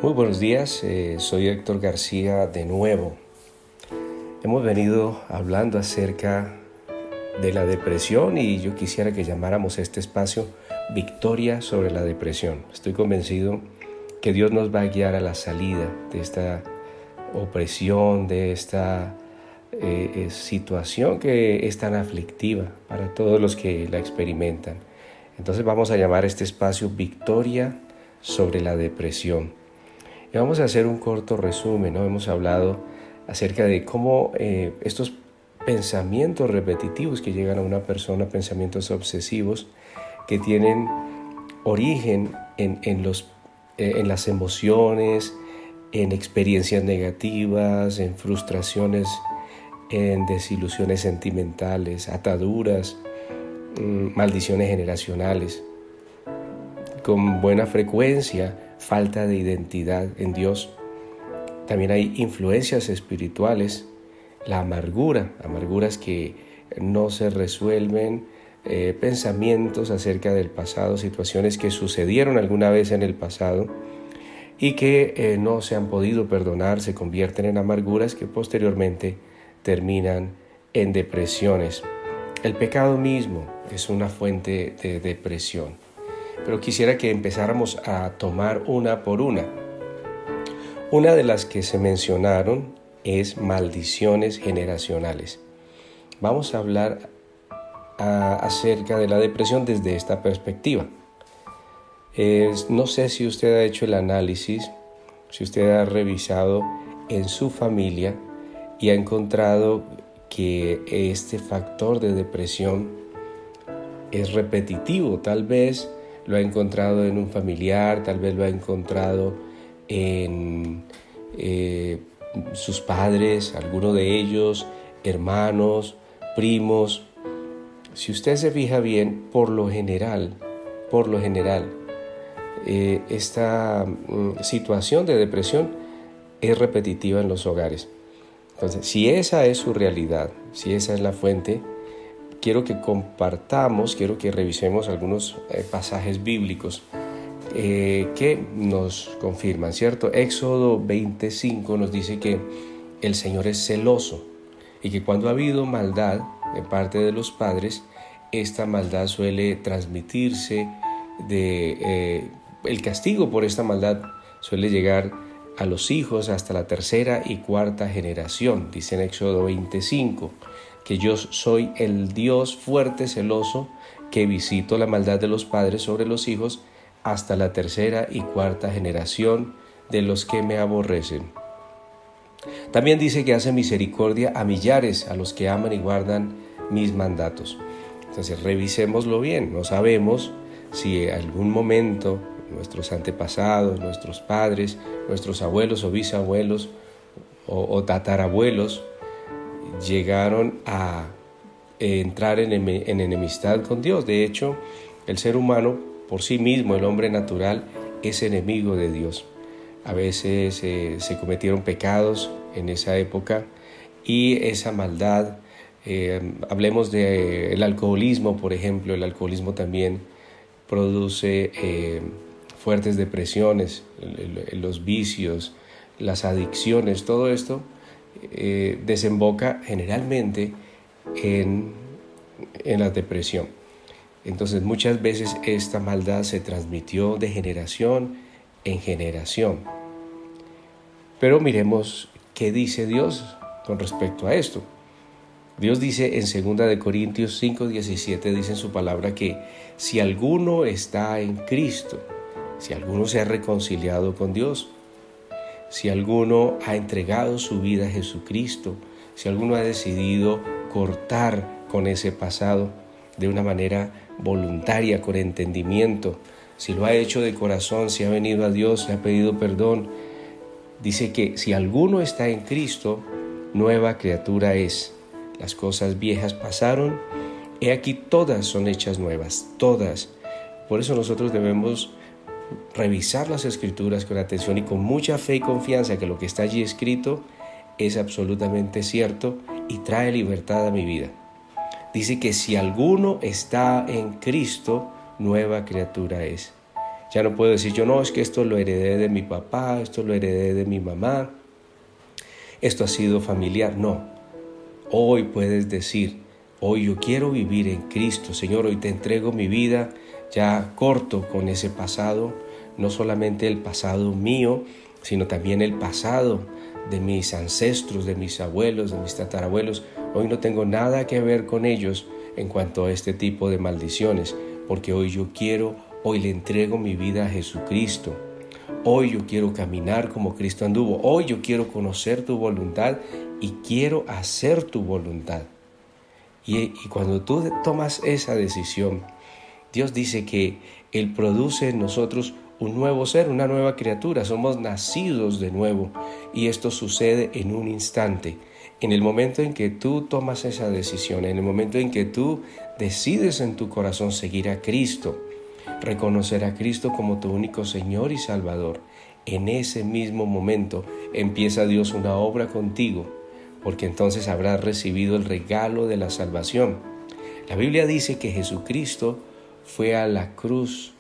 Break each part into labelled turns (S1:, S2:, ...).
S1: Muy buenos días, soy Héctor García de nuevo. Hemos venido hablando acerca de la depresión y yo quisiera que llamáramos este espacio Victoria sobre la depresión. Estoy convencido que Dios nos va a guiar a la salida de esta opresión, de esta situación que es tan aflictiva para todos los que la experimentan. Entonces vamos a llamar este espacio Victoria sobre la depresión. Y vamos a hacer un corto resumen, ¿no? Hemos hablado acerca de cómo estos pensamientos repetitivos que llegan a una persona, pensamientos obsesivos que tienen origen en las emociones, en experiencias negativas, en frustraciones, en desilusiones sentimentales, ataduras, maldiciones generacionales. Con buena frecuencia, falta de identidad en Dios. También hay influencias espirituales, la amarguras que no se resuelven, pensamientos acerca del pasado, situaciones que sucedieron alguna vez en el pasado y que no se han podido perdonar, se convierten en amarguras que posteriormente terminan en depresiones. El pecado mismo es una fuente de depresión. Pero quisiera que empezáramos a tomar una por una. Una de las que se mencionaron es maldiciones generacionales. Vamos a hablar acerca de la depresión desde esta perspectiva. No sé si usted ha hecho el análisis, si usted ha revisado en su familia y ha encontrado que este factor de depresión es repetitivo. Tal vez lo ha encontrado en un familiar, tal vez lo ha encontrado en sus padres, alguno de ellos, hermanos, primos. Si usted se fija bien, por lo general, esta situación de depresión es repetitiva en los hogares. Entonces, si esa es su realidad, si esa es la fuente, quiero que compartamos, quiero que revisemos algunos pasajes bíblicos que nos confirman, ¿cierto? Éxodo 25 nos dice que el Señor es celoso y que cuando ha habido maldad de parte de los padres, esta maldad suele transmitirse, el castigo por esta maldad suele llegar a los hijos hasta la tercera y cuarta generación, dice en Éxodo 25. Que yo soy el Dios fuerte, celoso, que visito la maldad de los padres sobre los hijos hasta la tercera y cuarta generación de los que me aborrecen. También dice que hace misericordia a millares, a los que aman y guardan mis mandatos. Entonces revisémoslo bien. No sabemos si en algún momento nuestros antepasados, nuestros padres, nuestros abuelos o bisabuelos o tatarabuelos llegaron a entrar en enemistad con Dios. De hecho, el ser humano por sí mismo, el hombre natural, es enemigo de Dios. A veces se cometieron pecados en esa época y esa maldad, hablemos del alcoholismo, por ejemplo. El alcoholismo también produce fuertes depresiones, los vicios, las adicciones, todo esto desemboca generalmente en la depresión. Entonces muchas veces esta maldad se transmitió de generación en generación. Pero miremos qué dice Dios con respecto a esto. Dios dice en 2 Corintios 5:17, dice en su palabra que si alguno está en Cristo, si alguno se ha reconciliado con Dios, si alguno ha entregado su vida a Jesucristo, si alguno ha decidido cortar con ese pasado de una manera voluntaria, con entendimiento, si lo ha hecho de corazón, si ha venido a Dios, si ha pedido perdón, dice que si alguno está en Cristo, nueva criatura es. Las cosas viejas pasaron, he aquí todas son hechas nuevas, todas. Por eso nosotros debemos revisar las Escrituras con atención y con mucha fe y confianza que lo que está allí escrito es absolutamente cierto y trae libertad a mi vida. Dice que si alguno está en Cristo, nueva criatura es. Ya no puedo decir yo, no, es que esto lo heredé de mi papá, esto lo heredé de mi mamá, esto ha sido familiar. No, hoy puedes decir, hoy yo quiero vivir en Cristo. Señor, hoy te entrego mi vida, ya corto con ese pasado, no solamente el pasado mío, sino también el pasado de mis ancestros, de mis abuelos, de mis tatarabuelos. Hoy no tengo nada que ver con ellos en cuanto a este tipo de maldiciones, porque hoy le entrego mi vida a Jesucristo. Hoy yo quiero caminar como Cristo anduvo. Hoy yo quiero conocer tu voluntad y quiero hacer tu voluntad. Y cuando tú tomas esa decisión, Dios dice que Él produce en nosotros un nuevo ser, una nueva criatura. Somos nacidos de nuevo y esto sucede en un instante. En el momento en que tú tomas esa decisión, en el momento en que tú decides en tu corazón seguir a Cristo, reconocer a Cristo como tu único Señor y Salvador, en ese mismo momento empieza Dios una obra contigo, porque entonces habrás recibido el regalo de la salvación. La Biblia dice que Jesucristo fue a la cruz.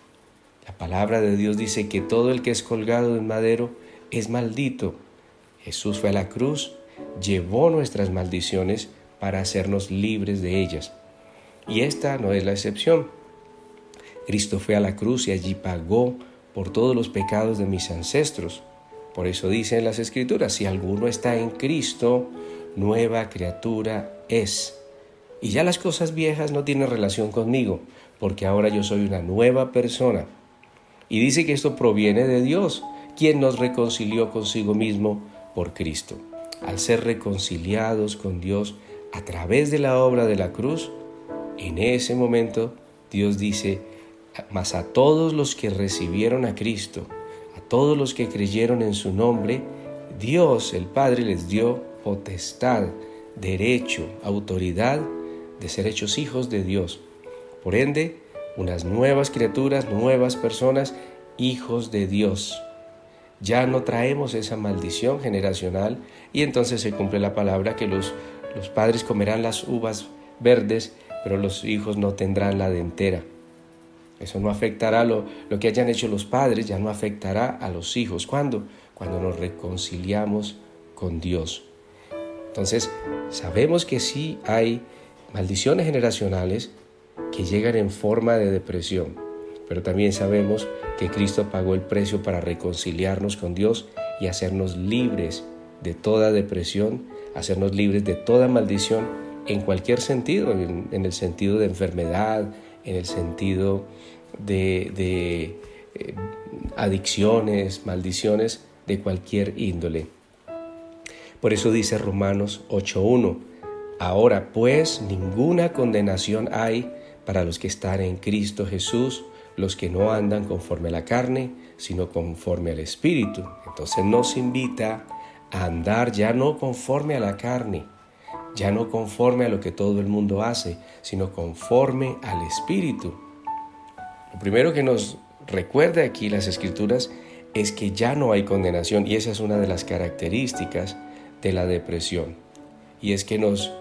S1: La palabra de Dios dice que todo el que es colgado en madero es maldito. Jesús fue a la cruz, llevó nuestras maldiciones para hacernos libres de ellas. Y esta no es la excepción. Cristo fue a la cruz y allí pagó por todos los pecados de mis ancestros. Por eso dicen las Escrituras, si alguno está en Cristo, nueva criatura es. Y ya las cosas viejas no tienen relación conmigo, porque ahora yo soy una nueva persona. Y dice que esto proviene de Dios, quien nos reconcilió consigo mismo por Cristo. Al ser reconciliados con Dios a través de la obra de la cruz, en ese momento Dios dice, mas a todos los que recibieron a Cristo, a todos los que creyeron en su nombre, Dios, el Padre, les dio potestad, derecho, autoridad de ser hechos hijos de Dios. Por ende, unas nuevas criaturas, nuevas personas, hijos de Dios. Ya no traemos esa maldición generacional y entonces se cumple la palabra que los padres comerán las uvas verdes, pero los hijos no tendrán la dentera. Eso no afectará lo que hayan hecho los padres, ya no afectará a los hijos. ¿Cuándo? Cuando nos reconciliamos con Dios. Entonces, sabemos que sí hay maldiciones generacionales que llegan en forma de depresión, pero también sabemos que Cristo pagó el precio para reconciliarnos con Dios y hacernos libres de toda depresión, hacernos libres de toda maldición en cualquier sentido, en el sentido de enfermedad, en el sentido de adicciones, maldiciones de cualquier índole. Por eso dice Romanos 8:1, ahora pues ninguna condenación hay para los que están en Cristo Jesús, los que no andan conforme a la carne, sino conforme al Espíritu. Entonces nos invita a andar ya no conforme a la carne, ya no conforme a lo que todo el mundo hace, sino conforme al Espíritu. Lo primero que nos recuerda aquí las Escrituras es que ya no hay condenación, y esa es una de las características de la depresión, y es que nos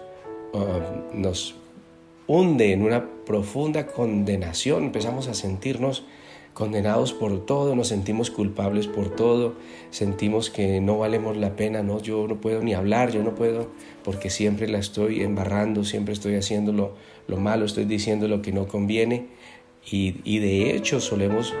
S1: hunde en una profunda condenación. Empezamos a sentirnos condenados por todo, nos sentimos culpables por todo, sentimos que no valemos la pena, no, yo no puedo ni hablar, yo no puedo, porque siempre la estoy embarrando, siempre estoy haciendo lo malo, estoy diciendo lo que no conviene, y de hecho solemos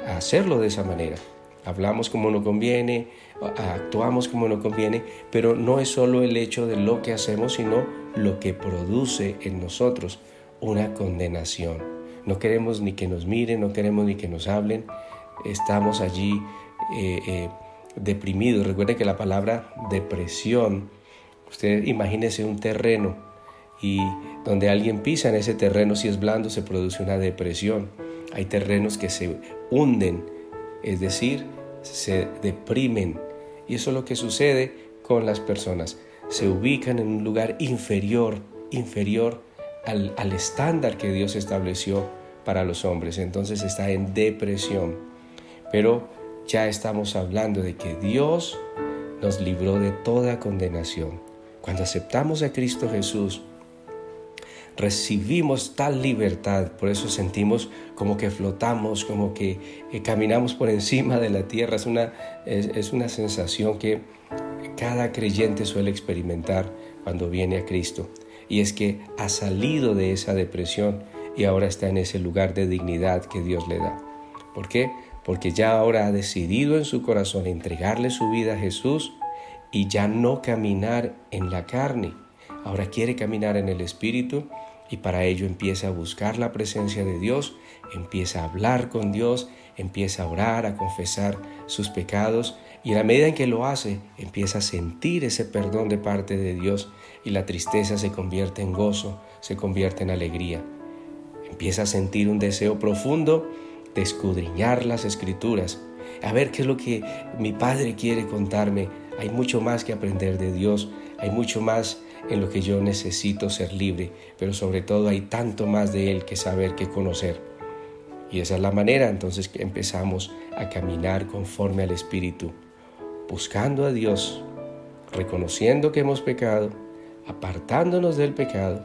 S1: hacerlo de esa manera. Hablamos como no conviene, actuamos como no conviene, pero no es solo el hecho de lo que hacemos, sino lo que produce en nosotros una condenación. No queremos ni que nos miren, no queremos ni que nos hablen, estamos allí deprimidos. Recuerde que la palabra depresión, usted imagínese un terreno y donde alguien pisa en ese terreno, si es blando, se produce una depresión. Hay terrenos que se hunden, es decir, se deprimen, y eso es lo que sucede con las personas. Se ubican en un lugar inferior al estándar que Dios estableció para los hombres. Entonces está en depresión. Pero ya estamos hablando de que Dios nos libró de toda condenación. Cuando aceptamos a Cristo Jesús, recibimos tal libertad, por eso sentimos como que flotamos, como que caminamos por encima de la tierra. Es una sensación que cada creyente suele experimentar cuando viene a Cristo, y es que ha salido de esa depresión y ahora está en ese lugar de dignidad que Dios le da. ¿Por qué? Porque ya ahora ha decidido en su corazón entregarle su vida a Jesús y ya no caminar en la carne. Ahora quiere caminar en el Espíritu, y para ello empieza a buscar la presencia de Dios, empieza a hablar con Dios, empieza a orar, a confesar sus pecados, y a la medida en que lo hace, empieza a sentir ese perdón de parte de Dios, y la tristeza se convierte en gozo, se convierte en alegría. Empieza a sentir un deseo profundo de escudriñar las Escrituras, a ver qué es lo que mi Padre quiere contarme. Hay mucho más que aprender de Dios, hay mucho más en lo que yo necesito ser libre, pero sobre todo hay tanto más de Él que saber, que conocer. Y esa es la manera entonces que empezamos a caminar conforme al Espíritu, buscando a Dios, reconociendo que hemos pecado, apartándonos del pecado,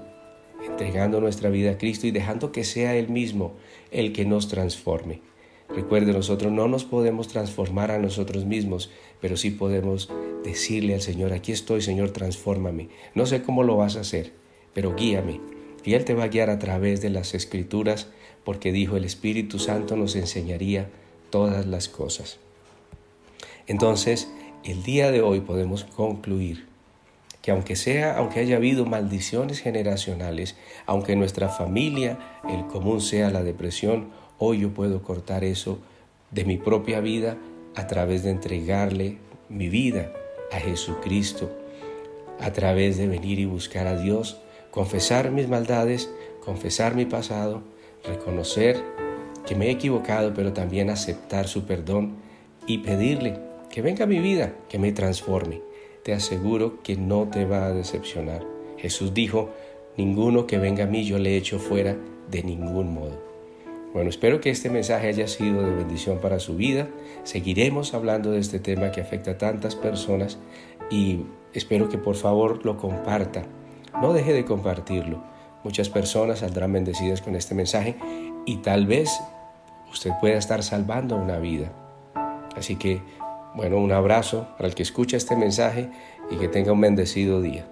S1: entregando nuestra vida a Cristo y dejando que sea Él mismo el que nos transforme. Recuerde, nosotros no nos podemos transformar a nosotros mismos, pero sí podemos decirle al Señor: aquí estoy, Señor, transfórmame. No sé cómo lo vas a hacer, pero guíame. Y Él te va a guiar a través de las Escrituras, porque dijo: el Espíritu Santo nos enseñaría todas las cosas. Entonces, el día de hoy podemos concluir que aunque haya habido maldiciones generacionales, aunque en nuestra familia el común sea la depresión, hoy yo puedo cortar eso de mi propia vida a través de entregarle mi vida a Jesucristo, a través de venir y buscar a Dios, confesar mis maldades, confesar mi pasado, reconocer que me he equivocado, pero también aceptar su perdón y pedirle que venga a mi vida, que me transforme. Te aseguro que no te va a decepcionar. Jesús dijo: ninguno que venga a mí yo le echo fuera de ningún modo. Bueno, espero que este mensaje haya sido de bendición para su vida. Seguiremos hablando de este tema que afecta a tantas personas y espero que por favor lo comparta. No deje de compartirlo. Muchas personas saldrán bendecidas con este mensaje y tal vez usted pueda estar salvando una vida. Así que, bueno, un abrazo para el que escucha este mensaje y que tenga un bendecido día.